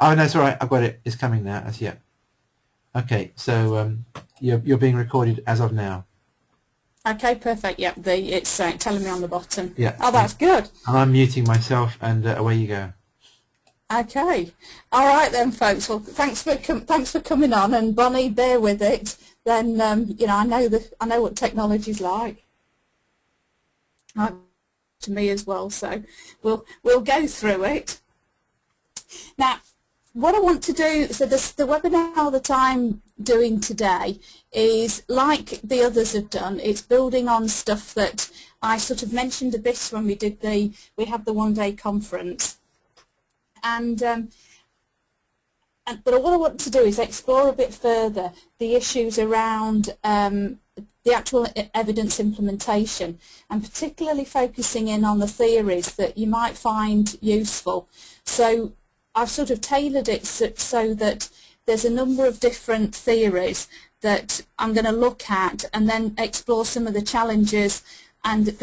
Oh, no, it's all right. I've got it. It's coming now. That's yeah. Okay, so you're being recorded as of now. Okay, perfect. Yep, it's telling me on the bottom. Yeah. Oh, that's good. And I'm muting myself, and away you go. Okay. All right then, folks. Well, thanks for coming on, and Bonnie, bear with it. Then you know, I know what technology's like. To me as well. So we'll go through it. Now, what I want to do, so the webinar that I'm doing today is like the others have done. It's building on stuff that I sort of mentioned a bit when we had the one-day conference, but what I want to do is explore a bit further the issues around the actual evidence implementation, and particularly focusing in on the theories that you might find useful. So I've sort of tailored it so that there's a number of different theories that I'm going to look at and then explore some of the challenges, but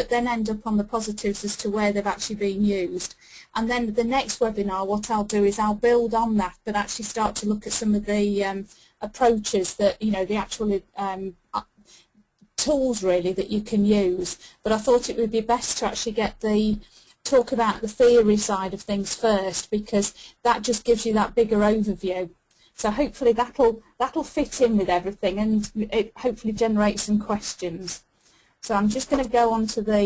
then end up on the positives as to where they've actually been used. And then the next webinar, what I'll do is I'll build on that, but actually start to look at some of the approaches that, you know, the actual tools really that you can use. But I thought it would be best to actually talk about the theory side of things first, because that just gives you that bigger overview. So hopefully that'll fit in with everything, and it hopefully generate some questions. So I'm just going to go on to the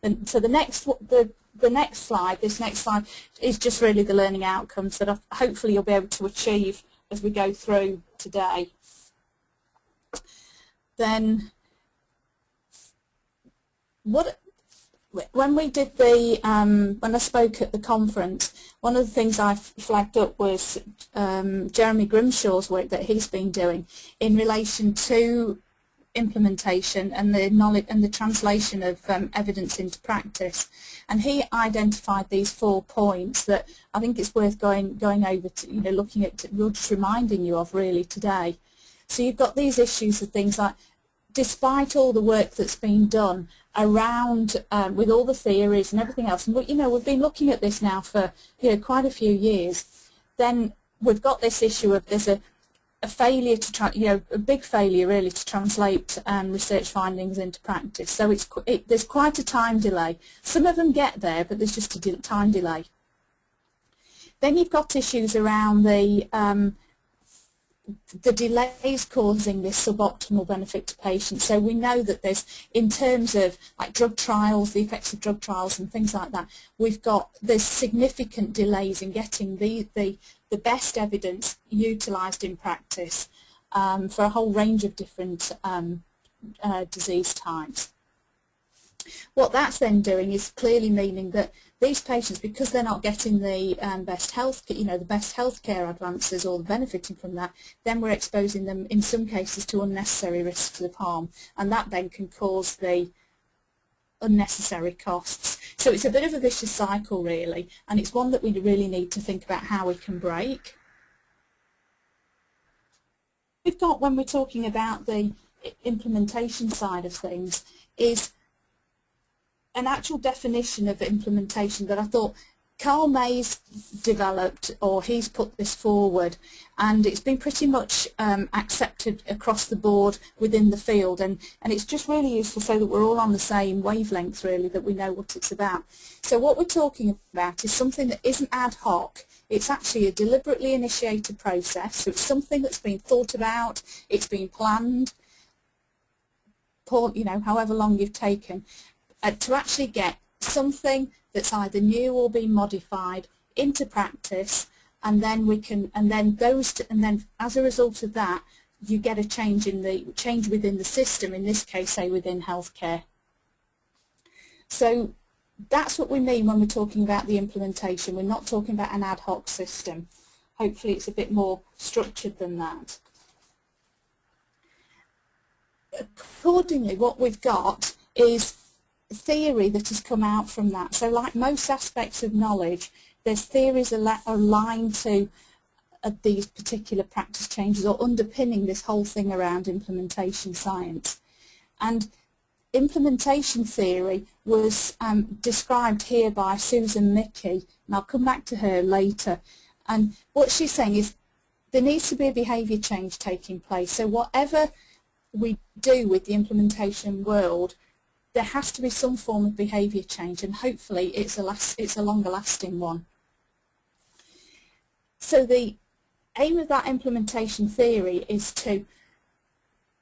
next slide. This next slide is just really the learning outcomes that hopefully you'll be able to achieve as we go through today. Then when we did when I spoke at the conference, one of the things I flagged up was Jeremy Grimshaw's work that he's been doing in relation to implementation and the knowledge and the translation of evidence into practice. And he identified these 4 points that I think it's worth going over to, you know, looking at, just reminding you of really today. So you've got these issues of things like, despite all the work that's been done around with all the theories and everything else, and you know, we've been looking at this now for, you know, quite a few years, then we've got this issue of there's a failure to a big failure really to translate research findings into practice. So there's quite a time delay. Some of them get there, but there's just a time delay. Then you've got issues around the delays causing this suboptimal benefit to patients. So we know that in terms of like drug trials, the effects of drug trials and things like that, there's significant delays in getting the best evidence utilised in practice for a whole range of different disease types. What that's then doing is clearly meaning that these patients, because they're not getting the best healthcare advances or benefiting from that, then we're exposing them in some cases to unnecessary risks of harm, and that then can cause the unnecessary costs. So it's a bit of a vicious cycle really, and it's one that we really need to think about how we can break. We've got, when we're talking about the implementation side of things, is an actual definition of implementation that I thought Carl May's developed, or he's put this forward, and it's been pretty much accepted across the board within the field, and it's just really useful so that we're all on the same wavelength really, that we know what it's about. So what we're talking about is something that isn't ad hoc. It's actually a deliberately initiated process, so it's something that's been thought about, it's been planned, you know, however long you've taken, to actually get something that's either new or been modified into practice, and then as a result of that, you get a change within the system. In this case, say within healthcare. So that's what we mean when we're talking about the implementation. We're not talking about an ad hoc system. Hopefully, it's a bit more structured than that. Accordingly, what we've got is theory that has come out from that. So like most aspects of knowledge, there's theories aligned to these particular practice changes or underpinning this whole thing around implementation science. And implementation theory was described here by Susan Mickey, and I'll come back to her later. And what she's saying is there needs to be a behaviour change taking place. So whatever we do with the implementation world, there has to be some form of behaviour change, and hopefully it's a longer lasting one. So the aim of that implementation theory is to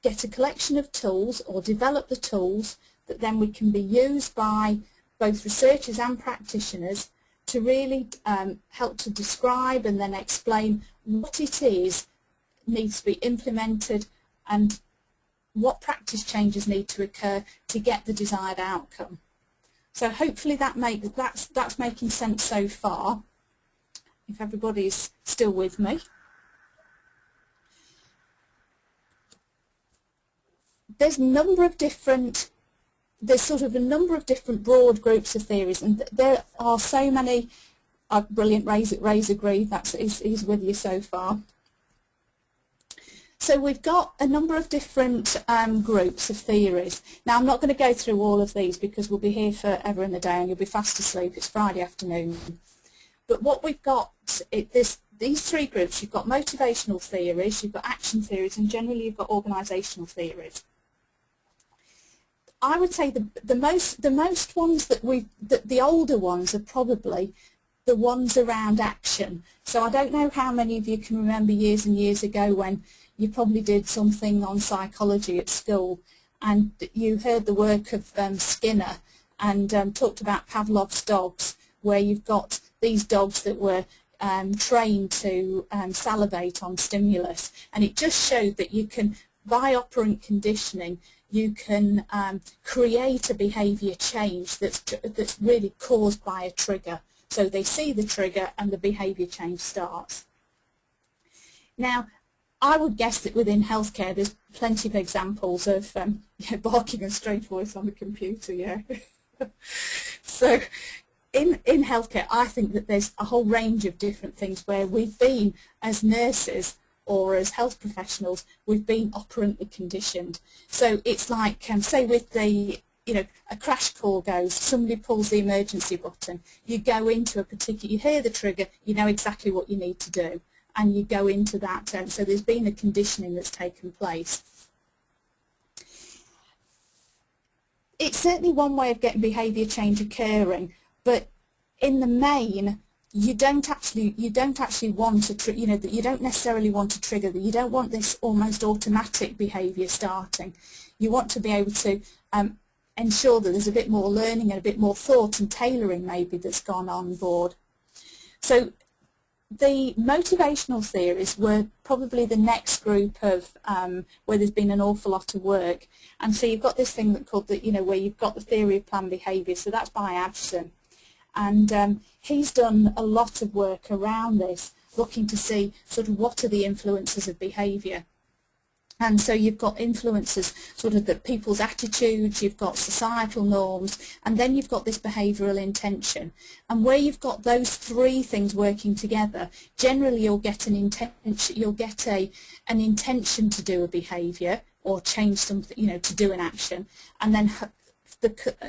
get a collection of tools, or develop the tools that then we can be used by both researchers and practitioners to really help to describe and then explain what it is needs to be implemented and what practice changes need to occur to get the desired outcome. So hopefully that's making sense so far, if everybody's still with me. There's a number of different, there's sort of a number of different broad groups of theories, and there are so many. Brilliant, Ray's agreed, he's with you so far. So we've got a number of different groups of theories. Now I'm not going to go through all of these because we'll be here forever and a day and you'll be fast asleep. It's Friday afternoon. But what we've got, these three groups, you've got motivational theories, you've got action theories, and generally you've got organisational theories. I would say the most ones the older ones are probably the ones around action. So I don't know how many of you can remember years and years ago when you probably did something on psychology at school and you heard the work of Skinner and talked about Pavlov's dogs, where you've got these dogs that were trained to salivate on stimulus, and it just showed that you can, by operant conditioning, you can create a behaviour change that's really caused by a trigger. So they see the trigger and the behaviour change starts. Now, I would guess that within healthcare there's plenty of examples of barking a straight voice on the computer, yeah. So in healthcare, I think that there's a whole range of different things where we've been, as nurses or as health professionals, we've been operantly conditioned. So it's like, say with the, a crash call goes, somebody pulls the emergency button, you go into a particular, you hear the trigger, you know exactly what you need to do, and you go into that. So there's been a conditioning that's taken place. It's certainly one way of getting behaviour change occurring, but in the main, you don't actually want to, you don't necessarily want to trigger that. You don't want this almost automatic behaviour starting. You want to be able to ensure that there's a bit more learning and a bit more thought and tailoring maybe that's gone on board. So the motivational theories were probably the next group of where there's been an awful lot of work. And so you've got this thing that called the, where you've got the theory of planned behaviour. So that's by Abson. And he's done a lot of work around this, looking to see sort of what are the influences of behaviour. And so you've got influences, sort of the people's attitudes, you've got societal norms, and then you've got this behavioural intention. And where you've got those three things working together, generally you'll get an intention, an intention to do a behaviour or change something, to do an action, and then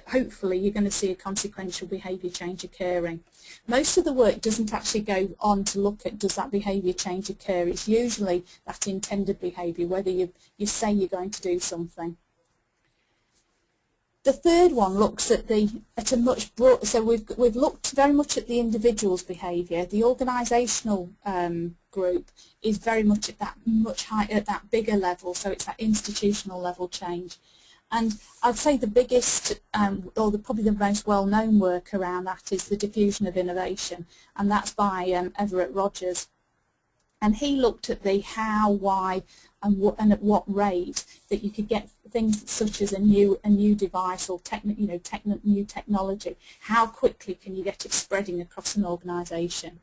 hopefully you're going to see a consequential behaviour change occurring. Most of the work doesn't actually go on to look at does that behaviour change occur. It's usually that intended behaviour, whether you say you're going to do something. The third one looks at a much broad. So we've looked very much at the individual's behaviour. The organisational group is very much at that bigger level. So it's that institutional level change. And I'd say the biggest, or probably the most well-known work around that is the diffusion of innovation, and that's by Everett Rogers. And he looked at the how, why, and at what rate that you could get things such as a new device or new technology. How quickly can you get it spreading across an organisation?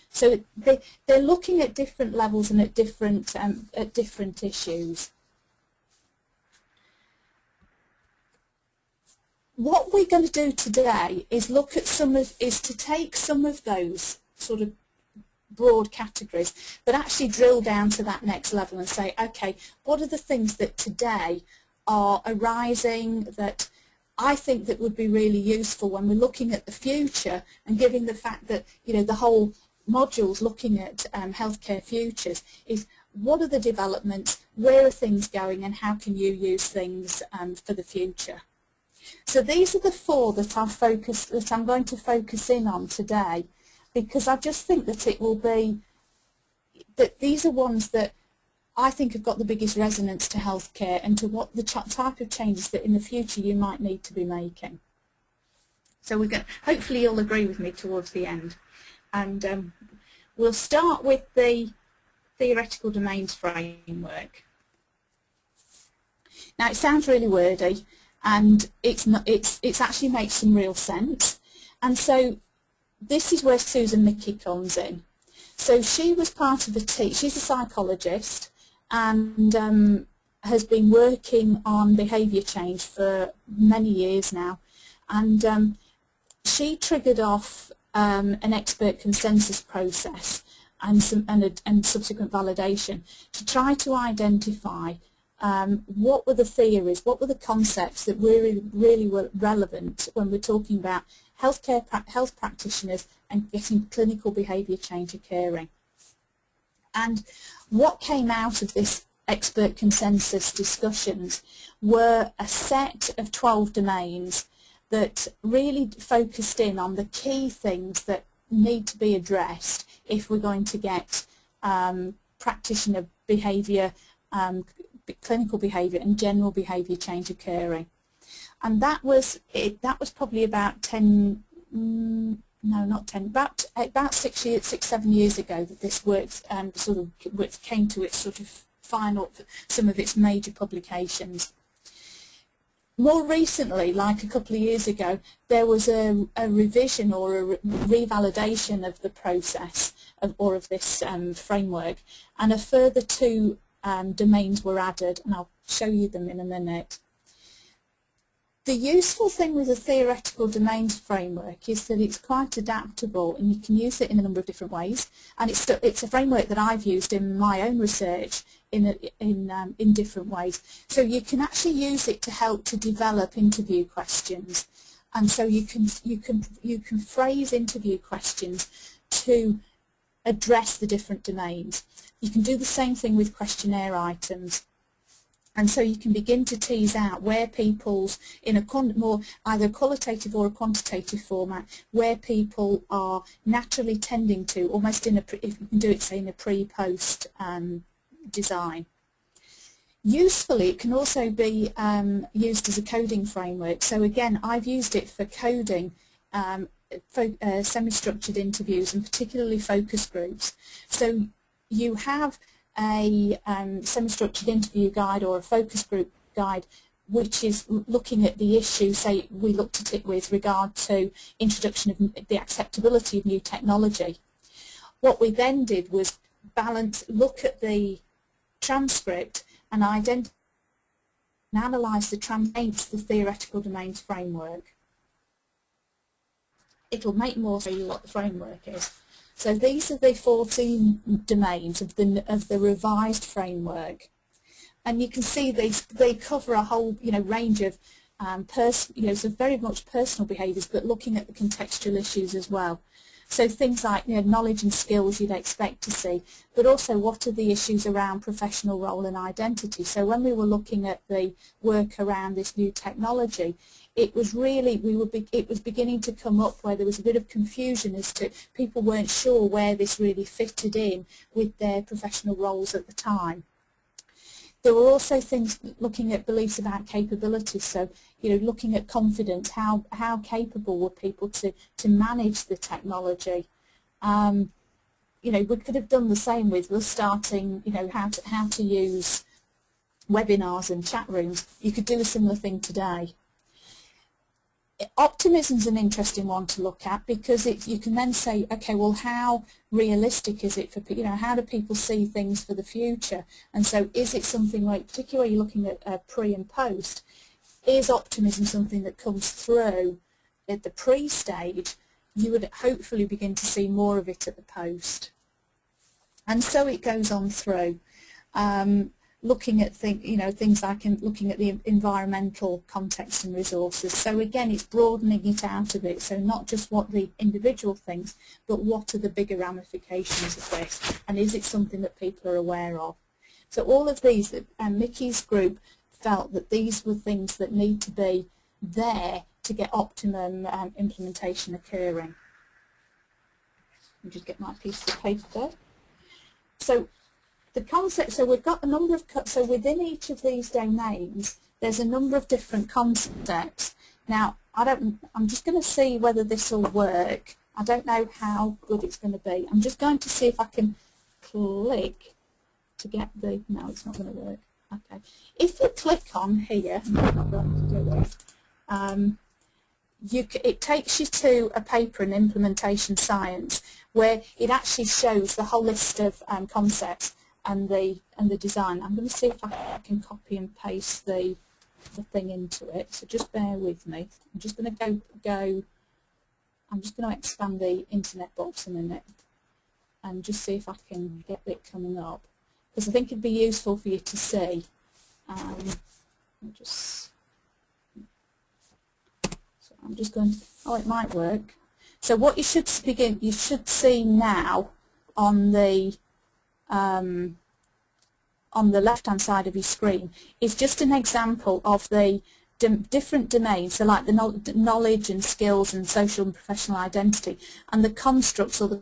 So they're looking at different levels and at different issues. What we're going to do today is look at to take some of those sort of broad categories, but actually drill down to that next level and say, okay, what are the things that today are arising that I think that would be really useful when we're looking at the future, and given the fact that the whole modules looking at healthcare futures is what are the developments, where are things going, and how can you use things for the future. So these are the four that I'm going to focus in on today, because I just think that it will be that these are ones that I think have got the biggest resonance to healthcare and to what the type of changes that in the future you might need to be making. So we're going, hopefully you'll agree with me towards the end. And we'll start with the theoretical domains framework. Now it sounds really wordy, and it's actually makes some real sense. And so this is where Susan Mickey comes in. So she was part of a team. She's a psychologist and has been working on behaviour change for many years now. And she triggered off an expert consensus process and subsequent validation to try to identify what were the theories, what were the concepts that really were relevant when we're talking about health practitioners and getting clinical behaviour change occurring. And what came out of this expert consensus discussions were a set of 12 domains that really focused in on the key things that need to be addressed if we're going to get practitioner behaviour, clinical behaviour and general behaviour change occurring. And that was probably about 10, no not 10, about 7 years ago that this work sort of came to its sort of final, some of its major publications. More recently, like a couple of years ago, there was a revision or a revalidation of the process of this framework, and a further 2 domains were added, and I'll show you them in a minute. The useful thing with the theoretical domains framework is that it's quite adaptable, and you can use it in a number of different ways. And it's a framework that I've used in my own research in different ways. So you can actually use it to help to develop interview questions, and so you can phrase interview questions to address the different domains. You can do the same thing with questionnaire items. And so you can begin to tease out where people's, in a more either qualitative or a quantitative format, where people are naturally tending to, almost in a, if you can do it, say, in a pre-post design. Usefully, it can also be used as a coding framework. So again, I've used it for coding semi-structured interviews and particularly focus groups. So you have a semi-structured interview guide or a focus group guide which is looking at the issue, say we looked at it with regard to introduction of the acceptability of new technology. What we then did was look at the transcript and identify and analyse the the theoretical domains framework. It'll make more for you what the framework is. So these are the 14 domains of the revised framework, and you can see they cover a whole range of so very much personal behaviours, but looking at the contextual issues as well. So things like knowledge and skills you'd expect to see, but also what are the issues around professional role and identity. So when we were looking at the work around this new technology, it was really, it was beginning to come up where there was a bit of confusion as to people weren't sure where this really fitted in with their professional roles at the time. There were also things looking at beliefs about capabilities, so looking at confidence, how capable were people to manage the technology. We could have done the same with starting, how to use webinars and chat rooms. You could do a similar thing today. Optimism is an interesting one to look at because you can then say, okay, well, how realistic is it for people? How do people see things for the future? And so, is it something like, particularly looking at pre and post, is optimism something that comes through at the pre-stage? You would hopefully begin to see more of it at the post, and so it goes on through. looking at things like looking at the environmental context and resources. So again, it's broadening it out a bit, so not just what the individual thinks, but what are the bigger ramifications of this, and is it something that people are aware of. So all of these, Mickey's group felt that these were things that need to be there to get optimum implementation occurring. Let me just get my piece of paper there. So the concept, so we've got a number of, so within each of these domains, there's a number of different concepts. Now, I'm just going to see whether this will work. I don't know how good it's going to be. I'm just going to see if I can click to get the, no, it's not going to work. Okay. If you click on here, I'm not going to do it, it takes you to a paper in implementation science where it actually shows the whole list of concepts and the design. I'm going to see if I can copy and paste the thing into it. So just bear with me. I'm just going to I'm just going to expand the internet box a minute and just see if I can get it coming up, because I think it'd be useful for you to see. So I'm just going to, oh, it might work. So what you should see now on the left-hand side of your screen is just an example of the different domains, so like the knowledge and skills and social and professional identity, and the constructs, or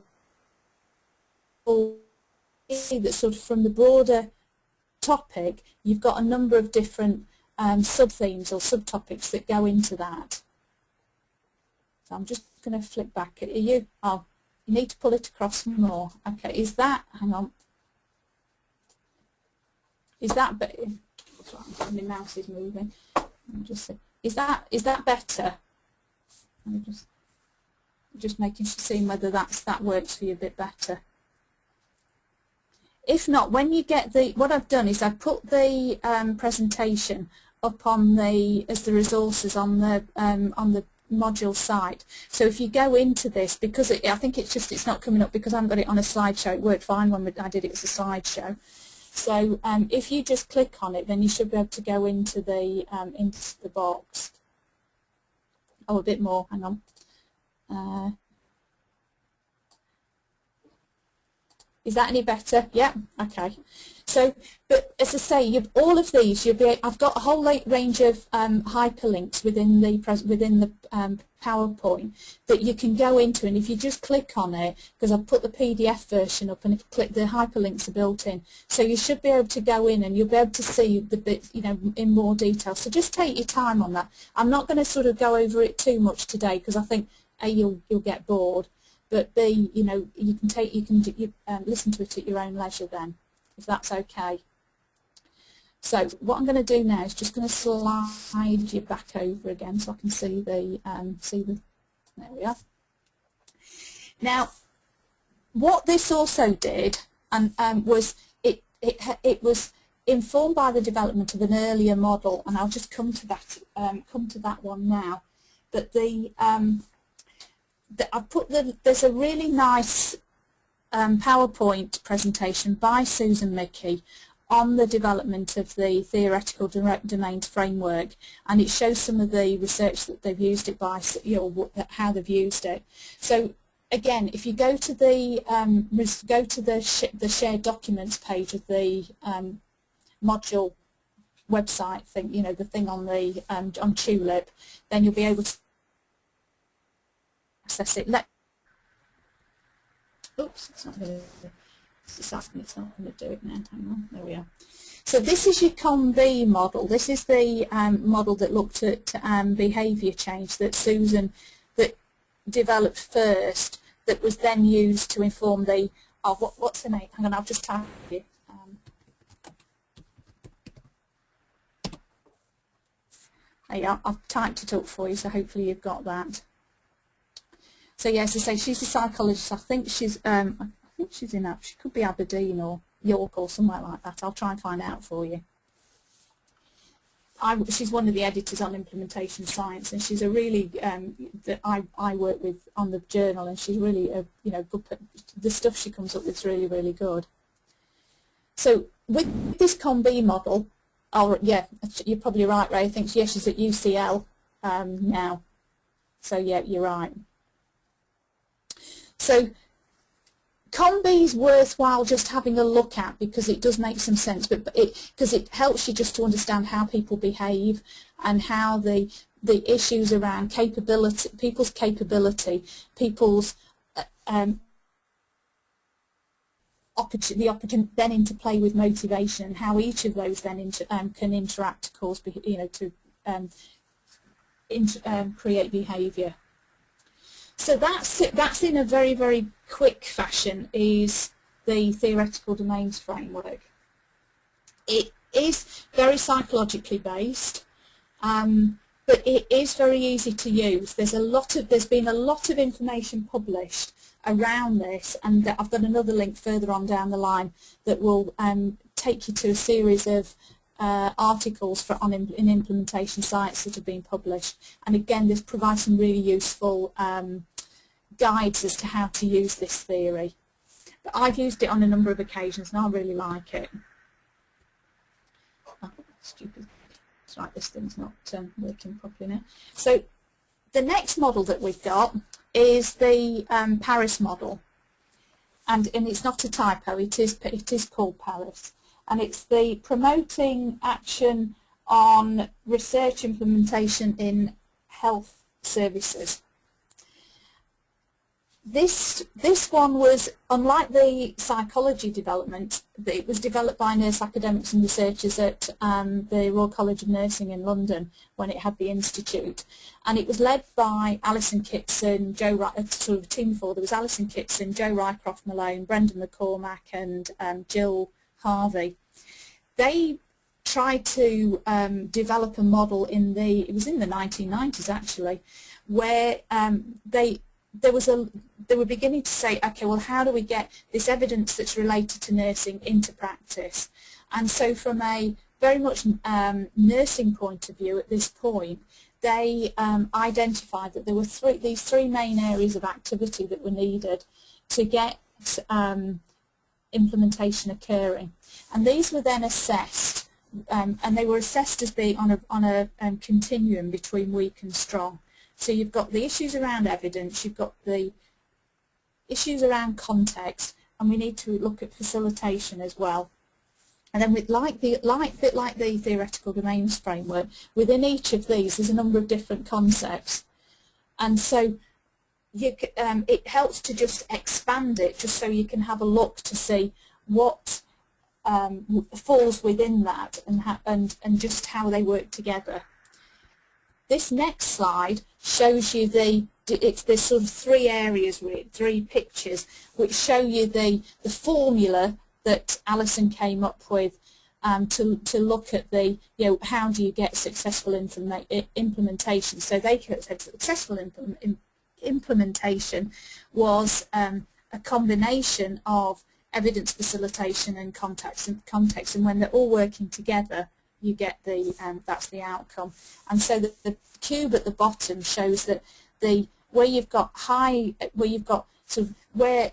that sort of from the broader topic, you've got a number of different sub-themes or subtopics that go into that. So I'm just going to flick back at you. Oh, you need to pull it across more. Okay, is that, hang on. Is that better? My mouse is moving. Just see. Is that better? I'm just making sure, seeing whether that works for you a bit better. If not, when you get what I've done is I've put the presentation up on as the resources on the module site. So if you go into this, because I think it's not coming up because I haven't got it on a slideshow. It worked fine when I did it as a slideshow. So if you just click on it, then you should be able to go into the box. Oh, a bit more. Hang on. Is that any better? Yeah. Okay. So, but as I say, all of these, I've got a whole range of hyperlinks within the PowerPoint that you can go into, and if you just click on it, because I've put the PDF version up, and if you click, the hyperlinks are built in, so you should be able to go in and you'll be able to see the bit, in more detail. So just take your time on that. I'm not going to sort of go over it too much today because I think A, you'll get bored, but B, you can listen to it at your own leisure then, if that's okay. So what I'm going to do now is just going to slide you back over again so I can see the there we are. Now, what this also did was it was informed by the development of an earlier model, and I'll just come to that one now. But there's a really nice PowerPoint presentation by Susan Mickey on the development of the theoretical domains framework, and it shows some of the research that they've used it by, how they've used it. So again, if you go to the shared documents page of the module website thing, the thing on the on Tulip, then you'll be able to access it. Oops, it's not going to do it now. Hang on, there we are. So this is your COM-B model. This is the model that looked at behaviour change that Susan developed first, that was then used to inform the, what's the name? Hang on, I'll just type it. Yeah, I've typed it up for you, so hopefully you've got that. So yes, as I say, she's a psychologist. I think she's in, she could be Aberdeen or York or somewhere like that. I'll try and find out for you. She's one of the editors on implementation science, and she's a really that I work with on the journal, and she's really good. The stuff she comes up with is really, really good. So with this COM-B model, oh yeah, you're probably right, Ray. I think yes, she's at UCL now. So yeah, you're right. So COM-B is worthwhile just having a look at because it does make some sense, but because it helps you just to understand how people behave and how the issues around capability, people's capability, people's the opportunity then interplay with motivation, and how each of those then can interact to cause, to create behaviour. So that's in a very, very quick fashion is the theoretical domains framework. It is very psychologically based, but it is very easy to use. There's been a lot of information published around this, and I've got another link further on down the line that will take you to a series of articles in implementation sites that have been published, and again this provides some really useful guides as to how to use this theory. But I've used it on a number of occasions and I really like it. Oh, stupid. That's right, this thing's not working properly now. So the next model that we've got is the Paris model, and it's not a typo, it is called Paris. And it's the promoting action on research implementation in health services. This one was, unlike the psychology development, it was developed by nurse academics and researchers at the Royal College of Nursing in London when it had the institute, and it was led by Alison Kitson, sort of a team before. There was Alison Kitson, Joe Rycroft Malone, Brendan McCormack, and Jill Harvey. They tried to develop a model it was in the 1990s actually, where they were beginning to say, okay, well, how do we get this evidence that's related to nursing into practice? And so from a very much nursing point of view at this point, they identified that there were these three main areas of activity that were needed to get implementation occurring. And these were then assessed, and they were assessed as being on a continuum between weak and strong. So you've got the issues around evidence, you've got the issues around context, and we need to look at facilitation as well. And then, bit like the theoretical domains framework, within each of these there's a number of different concepts, and so it helps to just expand it, just so you can have a look to see what falls within that and just how they work together. This next slide shows you there's sort of three areas, three pictures, which show you the formula that Alison came up with to look at how do you get successful implementation. So they said successful implementation was a combination of evidence facilitation and context, and when they're all working together, you get that's the outcome. And so the cube at the bottom shows that where you've got where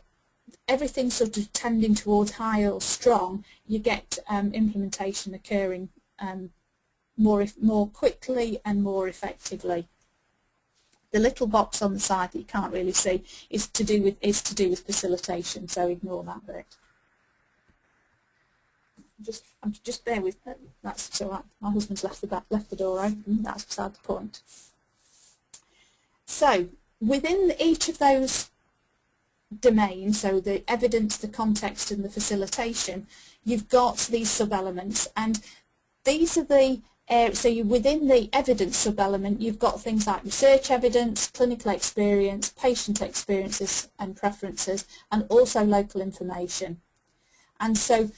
everything's sort of tending towards high or strong, you get implementation occurring more quickly and more effectively. The little box on the side that you can't really see is to do with facilitation, so ignore that bit. Just bear with it. That's all right. My husband's left the door open. That's beside the point. So within each of those domains, so the evidence, the context, and the facilitation, you've got these sub-elements, and these are within the evidence sub-element, you've got things like research evidence, clinical experience, patient experiences and preferences, and also local information. And so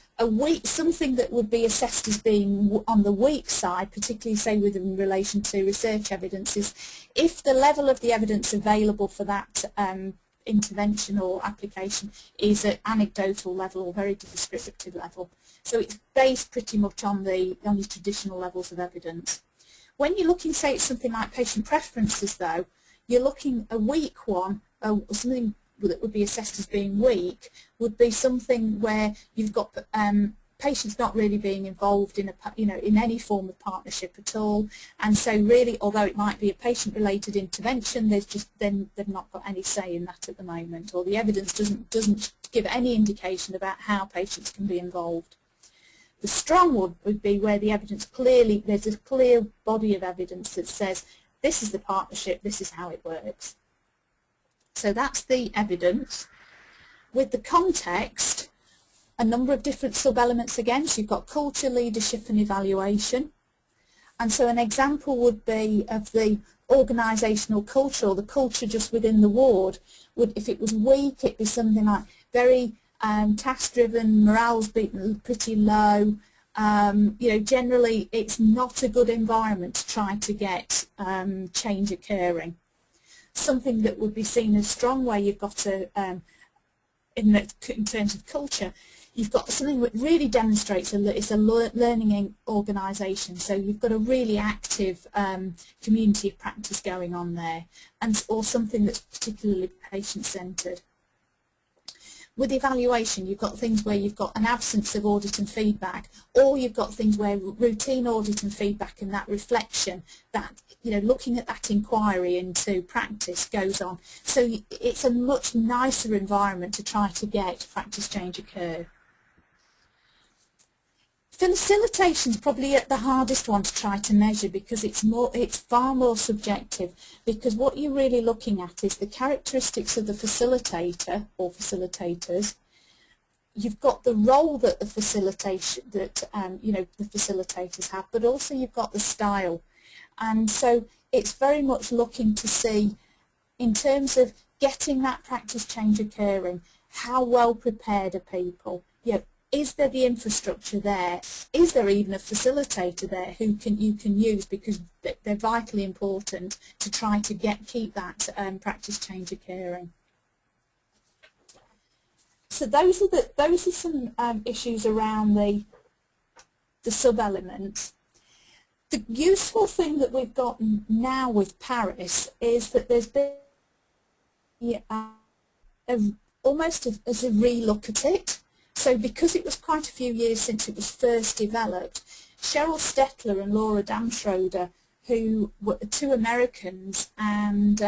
something that would be assessed as being on the weak side, particularly say in relation to research evidence, is if the level of the evidence available for that intervention or application is at anecdotal level or very descriptive level. So it's based pretty much on the traditional levels of evidence. When you're looking, say, at something like patient preferences, though, you're looking a weak one, something that would be assessed as being weak, would be something where you've got patients not really being involved in in any form of partnership at all, and so really, although it might be a patient-related intervention, they've not got any say in that at the moment, or the evidence doesn't give any indication about how patients can be involved. The strong one would be where the evidence there's a clear body of evidence that says this is the partnership, this is how it works. So that's the evidence. With the context, a number of different sub-elements again. So you've got culture, leadership and evaluation. And so an example would be of the organisational culture, or the culture just within the ward. If it was weak, it'd be something like very task-driven, morale's pretty low. Generally it's not a good environment to try to get change occurring. Something that would be seen as strong, where you've got in terms of culture, you've got something that really demonstrates it's a learning organisation. So you've got a really active community of practice going on there, or something that's particularly patient-centred. With evaluation, you've got things where you've got an absence of audit and feedback, or you've got things where routine audit and feedback and that reflection, that looking at that inquiry into practice goes on. So it's a much nicer environment to try to get practice change occur. Facilitation is probably the hardest one to try to measure, because it's far more subjective, because what you're really looking at is the characteristics of the facilitator or facilitators. You've got the role that the facilitators have, but also you've got the style. And so it's very much looking to see, in terms of getting that practice change occurring, how well prepared are people? Is there the infrastructure there? Is there even a facilitator there who you can use, because they're vitally important to try to keep that practice change occurring? So those are some issues around the sub-elements. The useful thing that we've got now with Paris is that there's been almost as a re-look at it. So because it was quite a few years since it was first developed, Cheryl Stettler and Laura Damschroeder, who were two Americans, and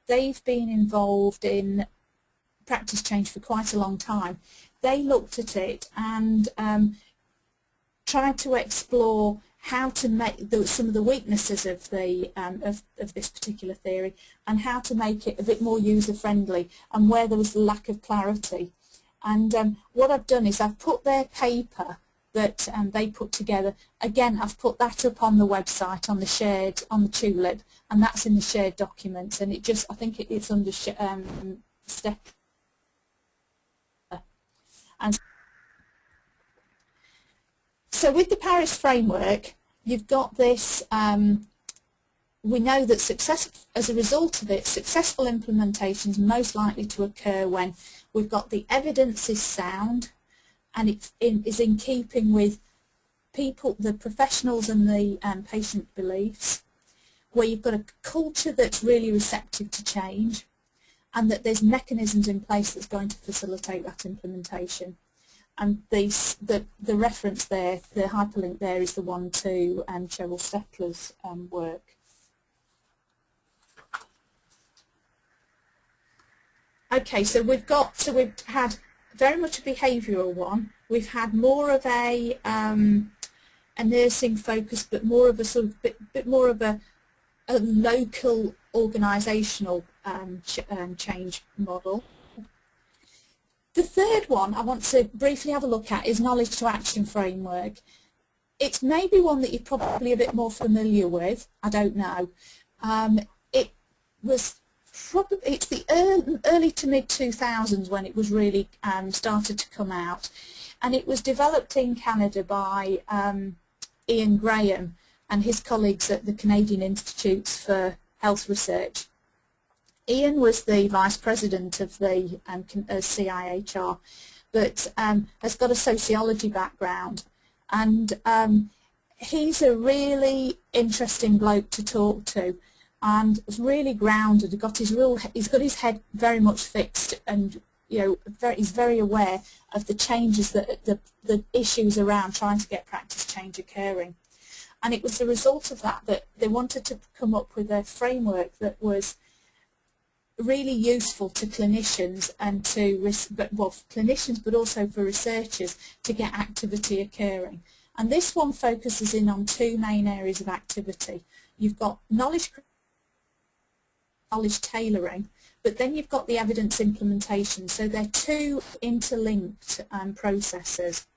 they've been involved in practice change for quite a long time. They looked at it and tried to explore how to make some of the weaknesses of this particular theory, and how to make it a bit more user-friendly, and where there was a lack of clarity. And what I've done is I've put their paper that they put together. Again, I've put that up on the website, on the Tulip, and that's in the shared documents. And I think it's under step. And so with the Paris framework, you've got this. We know that as a result of it, successful implementation is most likely to occur when we've got the evidence is sound, and it is in keeping with the professionals and the patient beliefs, where you've got a culture that's really receptive to change, and that there's mechanisms in place that's going to facilitate that implementation. And the reference there, the hyperlink there, is the one to Cheryl Stettler's work. Okay, so we've had very much a behavioural one. We've had more of a nursing focus, but more of a sort of bit more of a local organisational change model. The third one I want to briefly have a look at is knowledge to action framework. It's maybe one that you're probably a bit more familiar with. I don't know. It's the early to mid 2000s when it was really started to come out, and it was developed in Canada by Ian Graham and his colleagues at the Canadian Institutes for Health Research. Ian was the vice president of the CIHR, but has got a sociology background, and he's a really interesting bloke to talk to, and is really grounded. He's got his head very much fixed and is very aware of the changes that the issues around trying to get practice change occurring. And it was the result of that that they wanted to come up with a framework that was really useful to clinicians and clinicians, but also for researchers to get activity occurring. And this one focuses in on two main areas of activity. You've got knowledge tailoring, but then you've got the evidence implementation. So they're two interlinked processes.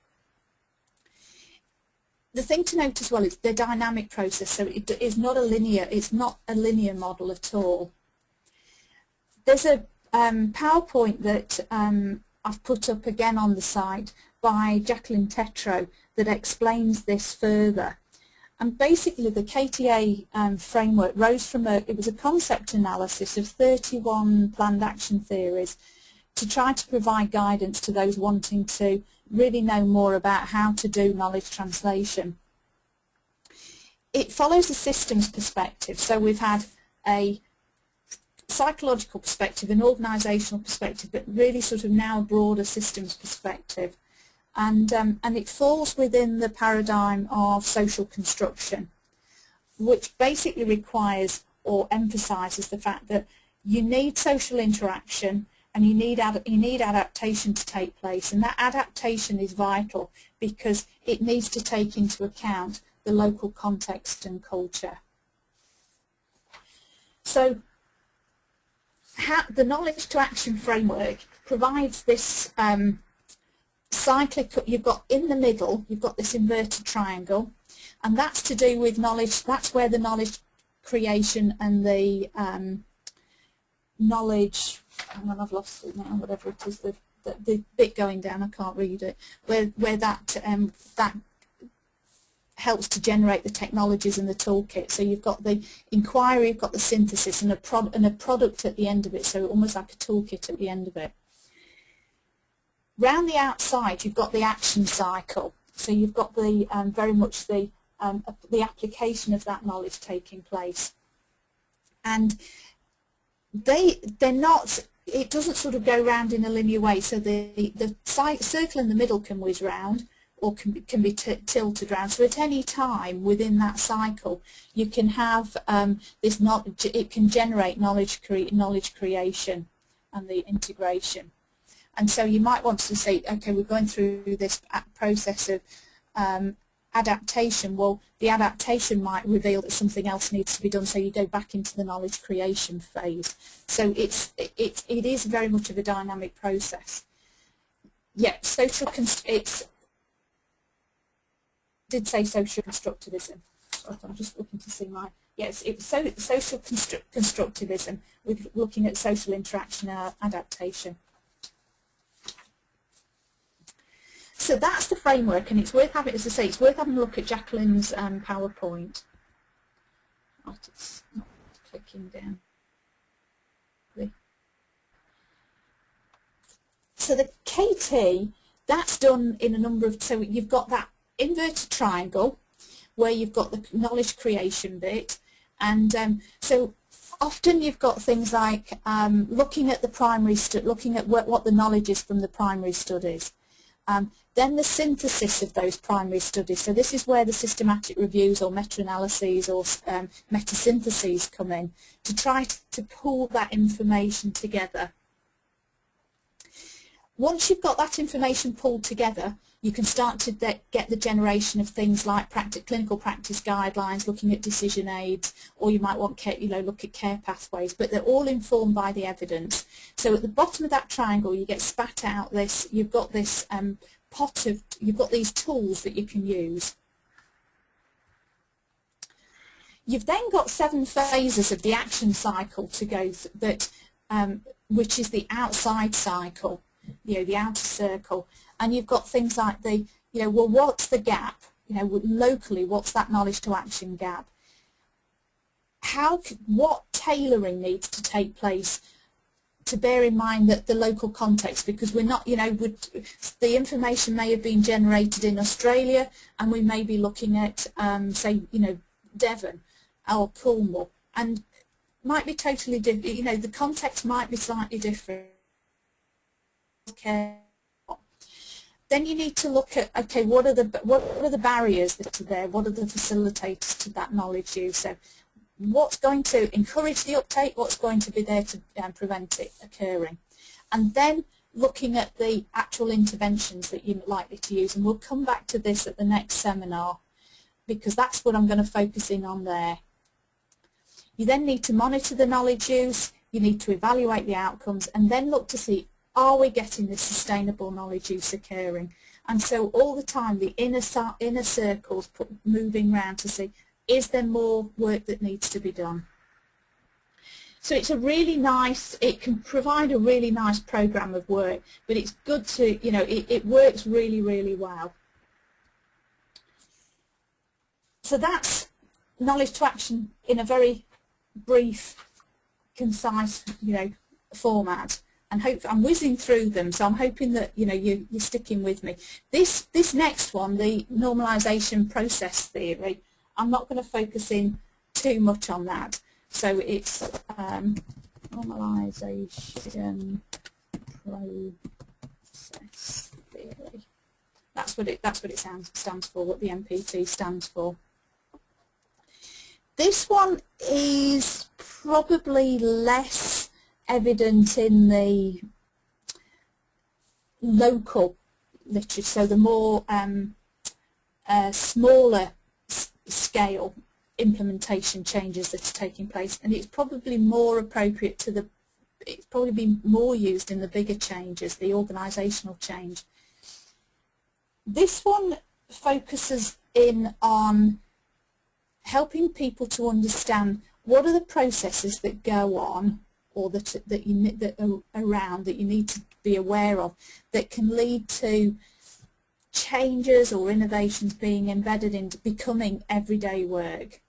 The thing to note as well is the dynamic process. So it is not a linear. It's not a linear model at all. There's a PowerPoint that I've put up again on the site by Jacqueline Tetreault that explains this further. And basically the KTA framework rose from it was a concept analysis of 31 planned action theories to try to provide guidance to those wanting to really know more about how to do knowledge translation. It follows a systems perspective, so we've had a psychological perspective, an organisational perspective, but really sort of now a broader systems perspective. And it falls within the paradigm of social construction, which basically requires or emphasises the fact that you need social interaction and you need adaptation to take place, and that adaptation is vital because it needs to take into account the local context and culture. So the knowledge to action framework provides this cyclic. You've got in the middle, you've got this inverted triangle, and that's to do with knowledge. That's where the knowledge creation and the knowledge, hang on, I've lost it now, whatever it is, the bit going down, I can't read it, where that that helps to generate the technologies and the toolkit. So you've got the inquiry, you've got the synthesis, and a product at the end of it, so almost like a toolkit at the end of it. Round the outside, you've got the action cycle. So you've got the very much the application of that knowledge taking place, and they're not. It doesn't sort of go round in a linear way. So the circle in the middle can whiz round, or can be tilted round. So at any time within that cycle, you can have this knowledge. It can generate knowledge creation and the integration. And so you might want to say, okay, we're going through this process of adaptation. Well, the adaptation might reveal that something else needs to be done, so you go back into the knowledge creation phase. So it is very much of a dynamic process. Yeah, did say social constructivism. I'm just looking to see my, yes, it's social constructivism with looking at social interaction and adaptation. So that's the framework, and it's worth having, as I say, it's worth having a look at Jacqueline's PowerPoint. Oh, it's not clicking down. So the KT, that's done in a number of, so you've got that inverted triangle where you've got the knowledge creation bit, and so often you've got things like looking at the primary, looking at what the knowledge is from the primary studies. Then the synthesis of those primary studies. So this is where the systematic reviews or meta-analyses or meta-syntheses come in to try to pull that information together. Once you've got that information pulled together, you can start to get the generation of things like clinical practice guidelines, looking at decision aids, or you might want look at care pathways, but they're all informed by the evidence. So at the bottom of that triangle, you get spat out this. You've got this pot of. You've got these tools that you can use. You've then got 7 phases of the action cycle to go which is the outside cycle. The outer circle, and you've got things like the, well, what's the gap? Locally, what's that knowledge to action gap? What tailoring needs to take place to bear in mind that the local context, because we're not, the information may have been generated in Australia, and we may be looking at, say, Devon or Cornwall, and might be totally different. The context might be slightly different. care. Then you need to look at, okay, what are the barriers that are there? What are the facilitators to that knowledge use? So what's going to encourage the uptake? What's going to be there to prevent it occurring? And then looking at the actual interventions that you're likely to use. And we'll come back to this at the next seminar, because that's what I'm going to focus in on there. You then need to monitor the knowledge use, you need to evaluate the outcomes, and then look to see, are we getting this sustainable knowledge use occurring? And so all the time the inner circles moving around to see, is there more work that needs to be done? So it's a really nice, it can provide a really nice program of work, but it's good to, you know, it works really, really well. So that's knowledge to action in a very brief, concise, you know, format. And I'm whizzing through them, so I'm hoping that, you know, you're sticking with me. This next one, the normalization process theory, I'm not going to focus in too much on that. So it's normalization process theory. That's what it stands for. What the MPT stands for. This one is probably less evident in the local literature, so the more smaller scale implementation changes that are taking place, and it's probably more appropriate to the, it's probably been more used in the bigger changes, the organisational change. This one focuses in on helping people to understand what are the processes that go on, or that are around, that you need to be aware of, that can lead to changes or innovations being embedded into becoming everyday work.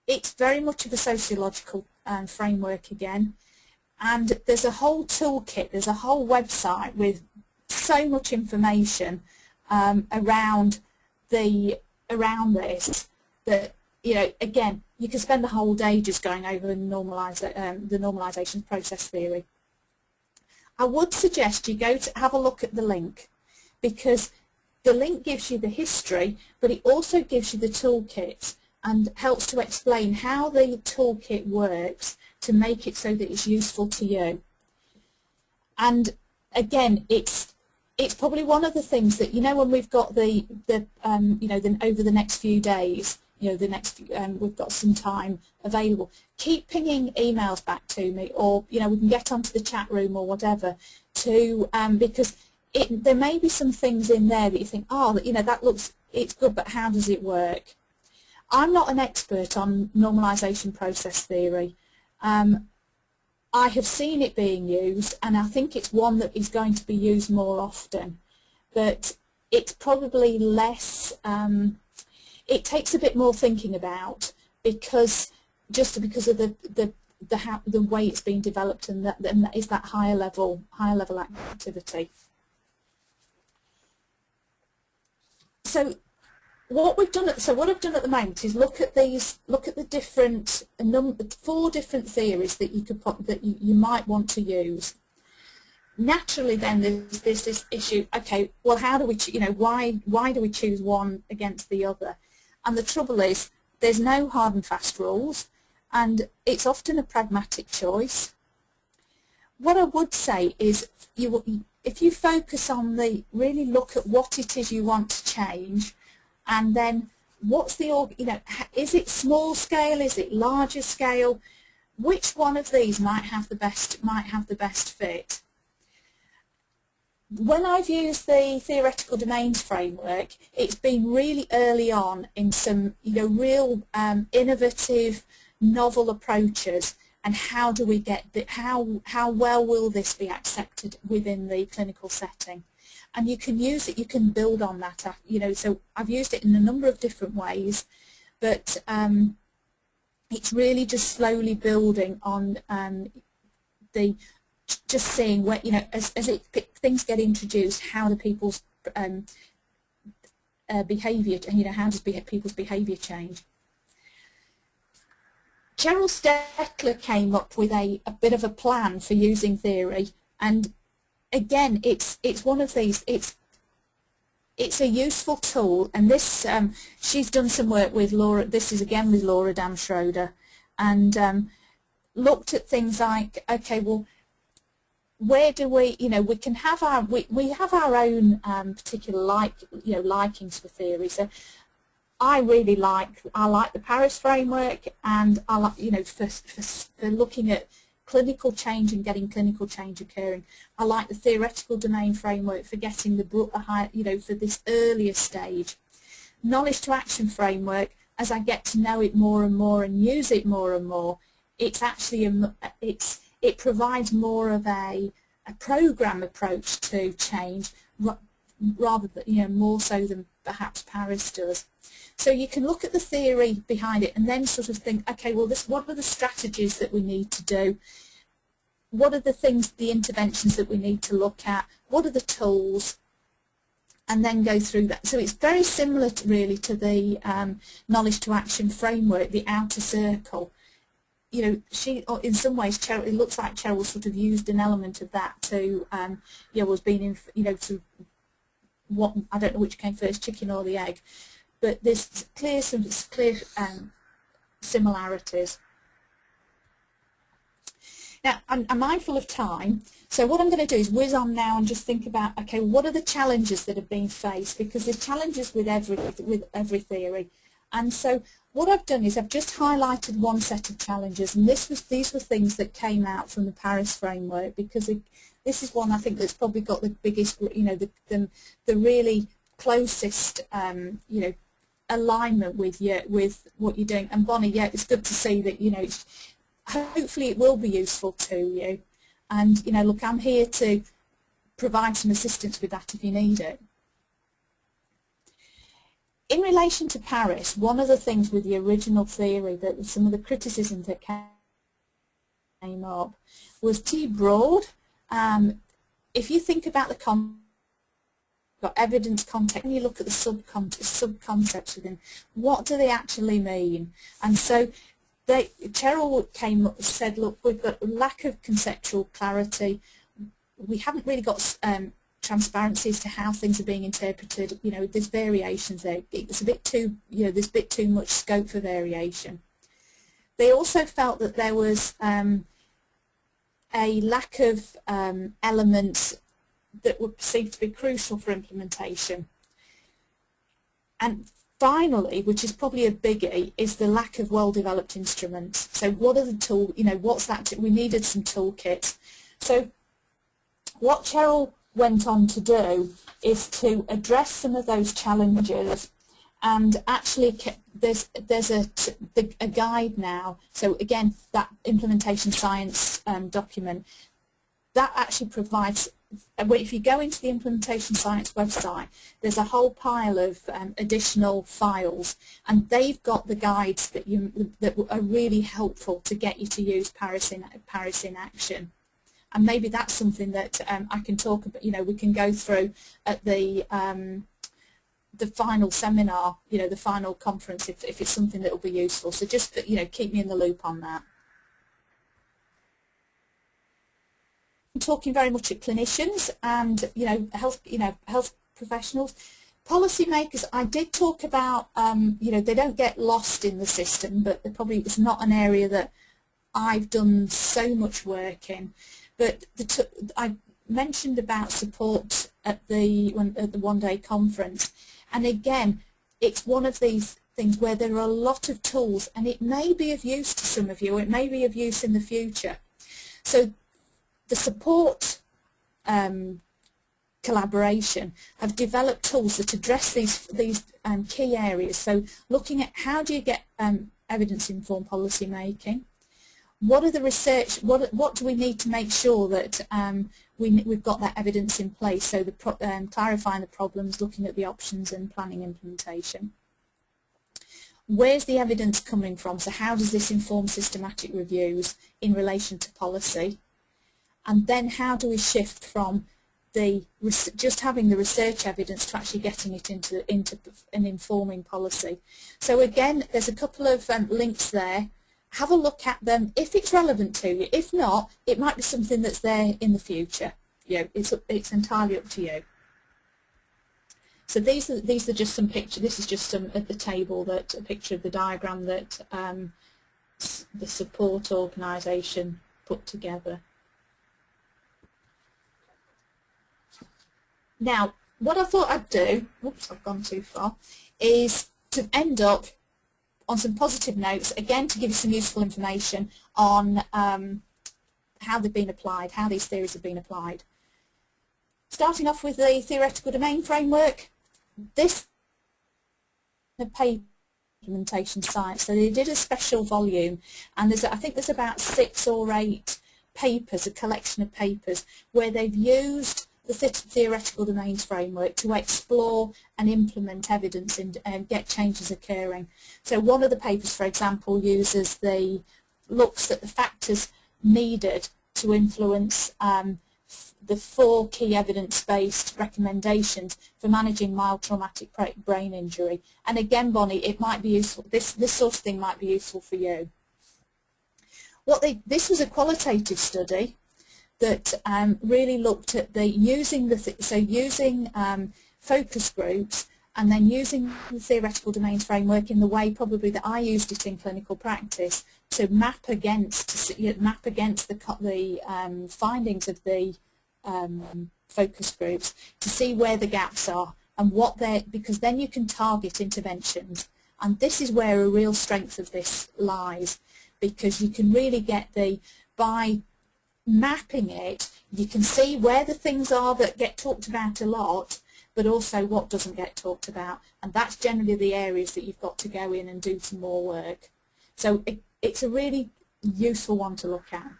It's very much of a sociological framework again, and there's a whole toolkit, there's a whole website with so much information around this that, you know, again, you can spend the whole day just going over the normalization process theory. I would suggest you go to have a look at the link, because the link gives you the history, but it also gives you the toolkit and helps to explain how the toolkit works to make it so that it's useful to you. And again, it's probably one of the things that, you know, when we've got the you know, then over the next few days, you know, we've got some time available, keep pinging emails back to me, or, you know, we can get onto the chat room or whatever, to because there may be some things in there that you think, oh, you know, that looks, it's good, but how does it work? I'm not an expert on normalization process theory. I have seen it being used, and I think it's one that is going to be used more often, but it's probably less, it takes a bit more thinking about, because of the way it's been developed, and that is that higher level activity. So what I've done at the moment is look at the different 4 different theories that you could you might want to use. Naturally, then there's this issue. Okay, well, how do we, you know, why do we choose one against the other? And the trouble is, there's no hard and fast rules, and it's often a pragmatic choice. What I would say is, if you focus on really look at what it is you want to change, and then what's the, you know, is it small scale, is it larger scale? Which one of these might have the best fit? When I've used the theoretical domains framework, it's been really early on in some, you know, real innovative, novel approaches, and how do we get how well will this be accepted within the clinical setting? And you can use it, you can build on that, you know. So I've used it in a number of different ways, but it's really just slowly building on just seeing where, you know, as things get introduced, how do people's behaviour, and, you know, how does people's behaviour change? Gerald Steckler came up with a bit of a plan for using theory, and again, it's one of these. It's a useful tool, and this she's done some work with Laura. This is again with Laura Damschroeder, and looked at things like, okay, well, where do we, we can have our we have our own particular likings for theory. So I like the Paris framework, and I like for looking at clinical change and getting clinical change occurring. I like the theoretical domain framework for getting for this earlier stage. Knowledge to action framework, as I get to know it more and more and use it more and more, it's actually it provides more of a program approach to change, rather than more so than perhaps Paris does. So you can look at the theory behind it and then sort of think, okay, well, what are the strategies that we need to do? What are the things, the interventions that we need to look at? What are the tools? And then go through that. So it's very similar really to the knowledge to action framework, the outer circle. In some ways, it looks like Cheryl sort of used an element of that to, was being in, to what, I don't know which came first, chicken or the egg, but there's clear similarities. Now, I'm mindful of time, so what I'm going to do is whiz on now and just think about, okay, what are the challenges that have been faced? Because there's challenges with every theory. And so what I've done is I've just highlighted one set of challenges, and these were things that came out from the Paris framework, because this is one I think that's probably got the biggest, the really closest, alignment with what you're doing. And Bonnie, yeah, it's good to see that, hopefully it will be useful to you. And, look, I'm here to provide some assistance with that if you need it. In relation to Paris, one of the things with the original theory, that some of the criticism that came up, was too broad. If you think about the got evidence context, and you look at the sub-concepts within, what do they actually mean? And so Cheryl said, look, we've got a lack of conceptual clarity. We haven't really got transparency as to how things are being interpreted. There's variations there. It's a bit too, there's a bit too much scope for variation. They also felt that there was a lack of elements that were perceived to be crucial for implementation. And finally, which is probably a biggie, is the lack of well-developed instruments. So what are the tools, what's that? We needed some toolkits. So what Cheryl went on to do is to address some of those challenges, and actually there's a guide now. So again, that implementation science document, that actually provides, if you go into the implementation science website, there's a whole pile of additional files, and they've got the guides that are really helpful to get you to use Paris in action. And maybe that's something that I can talk about. We can go through at the final seminar, the final conference, if it's something that will be useful. So just keep me in the loop on that. I'm talking very much at clinicians and health professionals. Policymakers, I did talk about, they don't get lost in the system, but it's not an area that I've done so much work in. But I mentioned about support at the one-day conference, and again, it's one of these things where there are a lot of tools, and it may be of use to some of you, it may be of use in the future. So the support collaboration have developed tools that address these key areas. So looking at how do you get evidence-informed policy making. What are the research? What do we need to make sure that we've got that evidence in place? So clarifying the problems, looking at the options, and planning implementation. Where's the evidence coming from? So how does this inform systematic reviews in relation to policy? And then how do we shift from just having the research evidence to actually getting it into an informing policy? So again, there's a couple of links there. Have a look at them if it's relevant to you. If not, it might be something that's there in the future. it's entirely up to you. So these are just some pictures. This is just some at the table, that a picture of the diagram that the support organisation put together. Now, what I thought I'd do, whoops, I've gone too far, is to end up on some positive notes, again to give you some useful information on how they've been applied, how these theories have been applied. Starting off with the theoretical domain framework, this is a implementation science, so they did a special volume, and I think there's about 6 or 8 papers, a collection of papers, where they've used the theoretical domains framework to explore and implement evidence and get changes occurring. So one of the papers, for example, looks at the factors needed to influence the 4 key evidence-based recommendations for managing mild traumatic brain injury. And again, Bonnie, it might be useful. This sort of thing might be useful for you. This was a qualitative study that really looked at using focus groups, and then using the theoretical domains framework in the way probably that I used it in clinical practice to map against the findings of the focus groups, to see where the gaps are and because then you can target interventions. And this is where a real strength of this lies, because you can really get by mapping it, you can see where the things are that get talked about a lot, but also what doesn't get talked about, and that's generally the areas that you've got to go in and do some more work. So it's a really useful one to look at.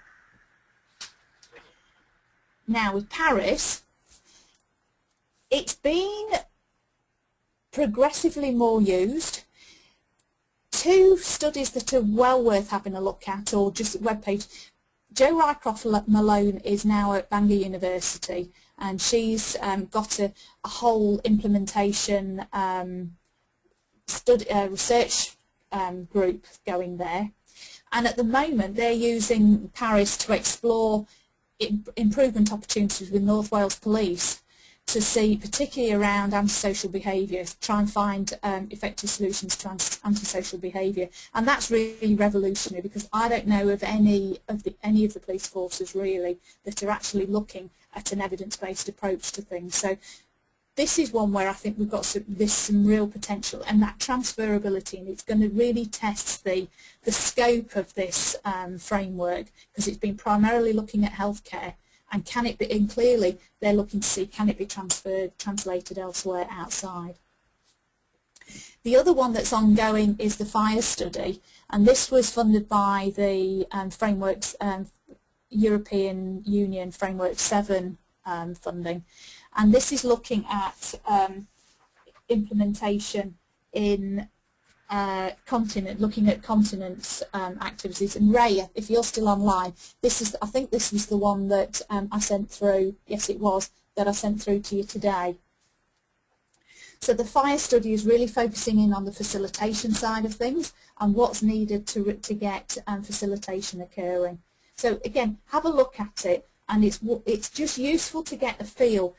Now with Paris, it's been progressively more used. 2 studies that are well worth having a look at, or just webpage. Jo Rycroft-Malone is now at Bangor University, and she's got a whole implementation research group going there. And at the moment they're using Paris to explore improvement opportunities with North Wales Police, to see, particularly around antisocial behaviour, try and find effective solutions to antisocial behaviour. And that's really revolutionary, because I don't know of any of the police forces really that are actually looking at an evidence-based approach to things. So this is one where I think we've got some real potential, and that transferability, and it's going to really test the scope of this framework, because it's been primarily looking at healthcare. And can it be, and clearly they're looking to see, can it be translated elsewhere outside. The other one that's ongoing is the fire study, and this was funded by the European Union Framework 7 funding, and this is looking at implementation in looking at continence activities. And Ray, if you're still online, I think this was the one that I sent through. Yes, it was, that I sent through to you today. So the fire study is really focusing in on the facilitation side of things and what's needed to get facilitation occurring. So again, have a look at it, and it's just useful to get a feel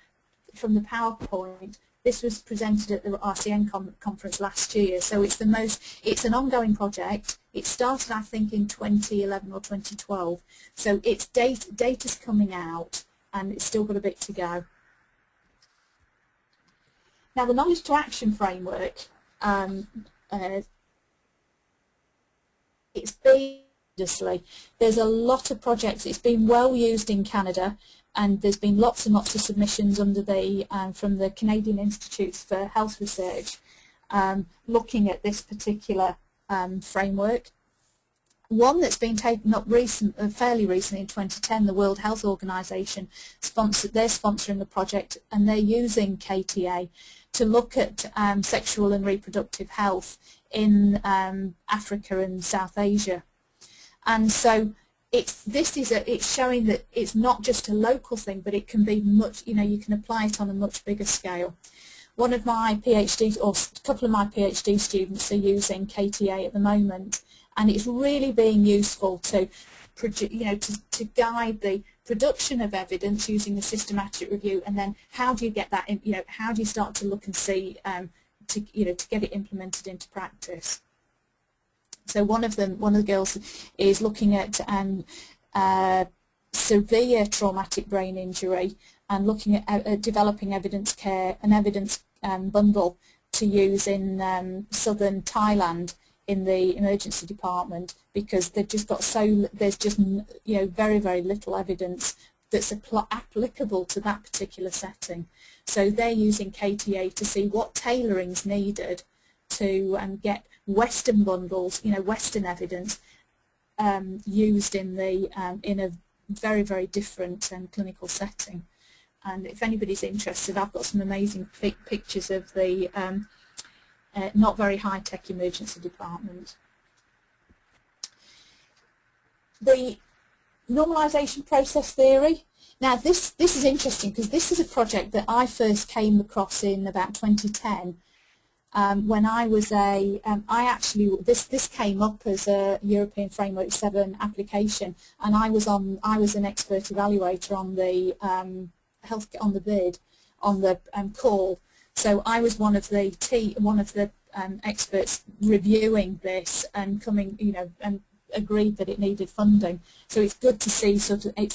from the PowerPoint. This was presented at the RCN conference last year, so it's an ongoing project. It started, I think, in 2011 or 2012. So it's data's coming out, and it's still got a bit to go. Now the knowledge to action framework, it's been there's a lot of projects. It's been well used in Canada, and there's been lots and lots of submissions under from the Canadian Institutes for Health Research looking at this particular framework. One that's been taken up fairly recently in 2010, the World Health Organization they're sponsoring the project, and they're using KTA to look at sexual and reproductive health in Africa and South Asia. And so it's showing that it's not just a local thing, but it can be you can apply it on a much bigger scale. One of my PhD, or a couple of my PhD students, are using KTA at the moment, and it's really being useful to guide the production of evidence using a systematic review, and then how do you get that, how do you start to look and see to get it implemented into practice. So one of the girls is looking at severe traumatic brain injury and looking at developing evidence bundle to use in southern Thailand in the emergency department, because they've just got there's just very, very little evidence that's applicable to that particular setting. So they're using KTA to see what tailoring's needed to get Western bundles, Western evidence used in a very, very different clinical setting. And if anybody's interested, I've got some amazing pictures of the not very high-tech emergency department. The normalization process theory. Now this is interesting, because this is a project that I first came across in about 2010 when I was this came up as a European Framework 7 application, and I was an expert evaluator on the bid, on the call. So I was one of the experts reviewing this and and agreed that it needed funding. So it's good to see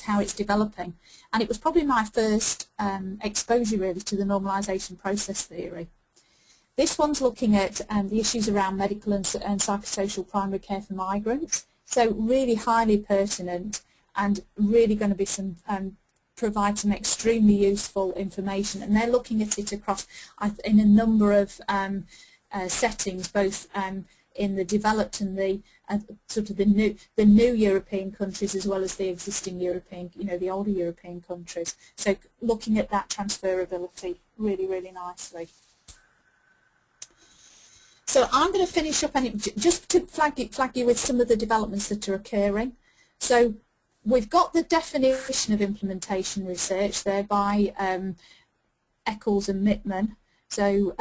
how it's developing. And it was probably my first exposure really to the normalization process theory. This one's looking at the issues around medical and psychosocial primary care for migrants. So really highly pertinent and really going to be provide some extremely useful information. And they're looking at it across in a number of settings, both in the developed and the the new European countries, as well as the existing European, the older European countries. So looking at that transferability really, really nicely. So I'm going to finish up just to flag you with some of the developments that are occurring. So we've got the definition of implementation research there by Eccles and Mittman. So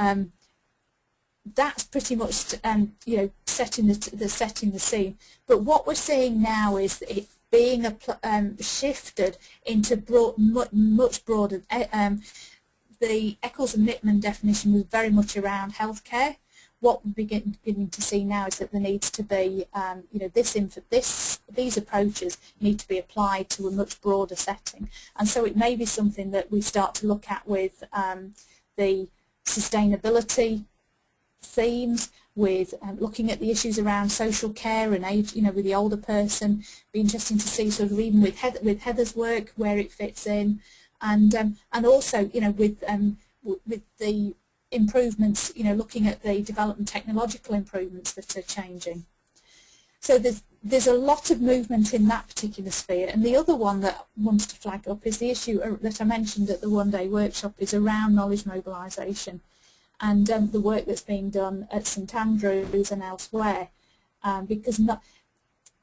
that's pretty much setting the scene. But what we're seeing now is it being shifted into much broader. The Eccles and Mittman definition was very much around healthcare. What we're beginning to see now is that there needs to be, these approaches need to be applied to a much broader setting, and so it may be something that we start to look at with the sustainability themes, with looking at the issues around social care and age, with the older person. Be interesting to see even with Heather's work where it fits in, and also with the improvements, looking at the development technological improvements that are changing. So there's a lot of movement in that particular sphere. And the other one that I wanted to flag up is the issue that I mentioned at the one-day workshop is around knowledge mobilisation, and the work that's being done at St Andrews and elsewhere, because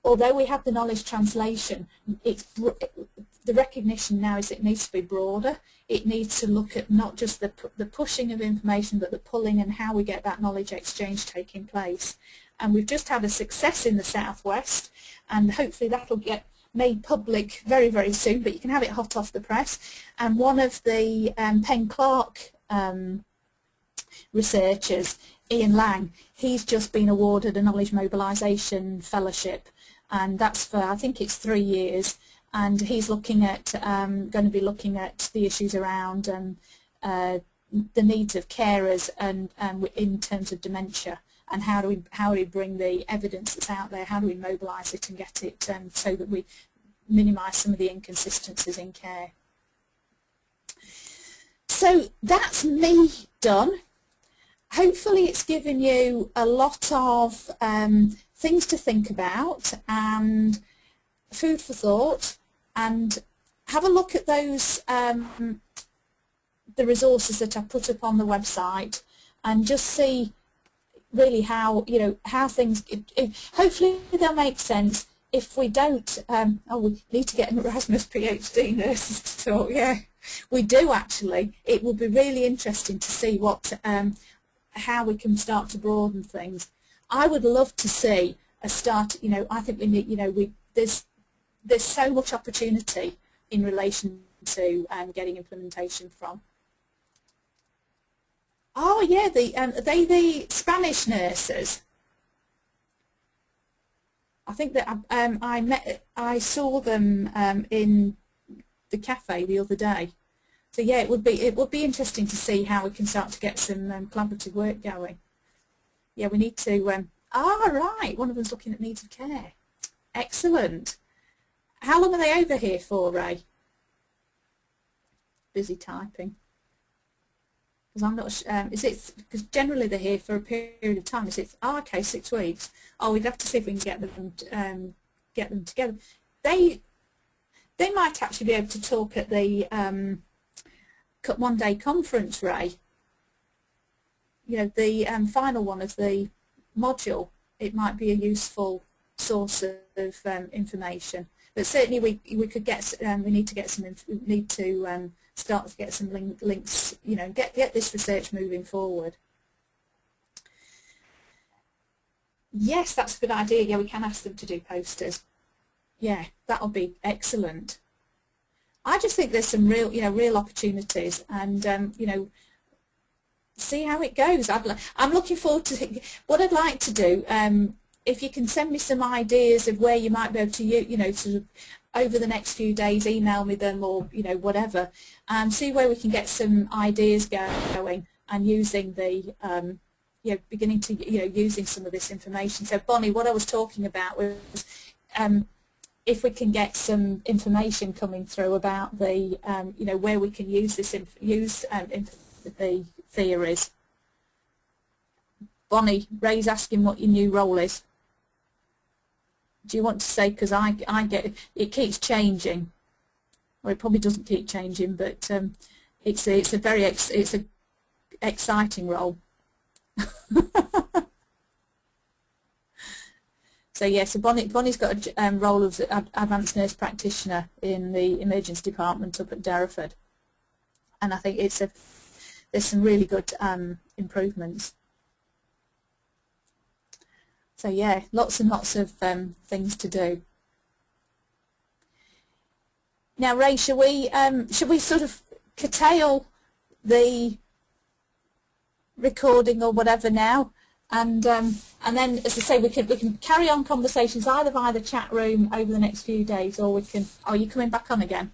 although we have the knowledge translation, the recognition now is it needs to be broader. It needs to look at not just the pushing of information, but the pulling and how we get that knowledge exchange taking place. And we've just had a success in the Southwest, and hopefully that will get made public very, very soon, but you can have it hot off the press. And one of the Penn Clark researchers, Ian Lang, he's just been awarded a knowledge mobilisation fellowship, and that's for, I think it's 3 years. And he's looking at, going to be looking at the issues around the needs of carers and in terms of dementia, and how do we bring the evidence that's out there, how do we mobilise it and get it so that we minimise some of the inconsistencies in care. So that's me done. Hopefully it's given you a lot of things to think about and food for thought, and have a look at those the resources that I put up on the website, and just see really how how things hopefully they'll make sense. If we don't, we need to get an Erasmus PhD nurses to talk. Yeah, we do actually. It will be really interesting to see what how we can start to broaden things. I would love to see a start. I think we need. There's so much opportunity in relation to getting implementation from. Oh yeah, are they the Spanish nurses? I think that I saw them in the cafe the other day. So yeah, it would be interesting to see how we can start to get some collaborative work going. Yeah, we need to. Right, one of them's looking at needs of care. Excellent. How long are they over here for, Ray? Busy typing. Because I'm not. Is it because generally they're here for a period of time? Is it? Oh, okay, 6 weeks. Oh, we'd have to see if we can get them together. They might actually be able to talk at the one-day conference, Ray. You know, the final one of the module. It might be a useful source of information. But certainly we could get we need to get some start to get some links. You know, get this research moving forward. Yes, that's a good idea. Yeah, we can ask them to do posters. Yeah, that'll be excellent. I just think there's some real opportunities, and see how it goes. I'm looking forward to what I'd like to do. If you can send me some ideas of where you might be able to, sort of over the next few days, email me them or whatever, and see where we can get some ideas going and using the beginning to using some of this information. So Bonnie, what I was talking about was if we can get some information coming through about the where we can use this the theories. Bonnie, Ray's asking what your new role is. Do you want to say, because I get it keeps changing, or it probably doesn't keep changing, but it's a very exciting role. So yeah, so Bonnie's got a role of advanced nurse practitioner in the emergency department up at Derriford, and I think there's some really good improvements. So yeah, lots and lots of things to do. Now, Ray, should we sort of curtail the recording or whatever now, and then, as I say, we can carry on conversations either via the chat room over the next few days, or we can. Oh, are you coming back on again?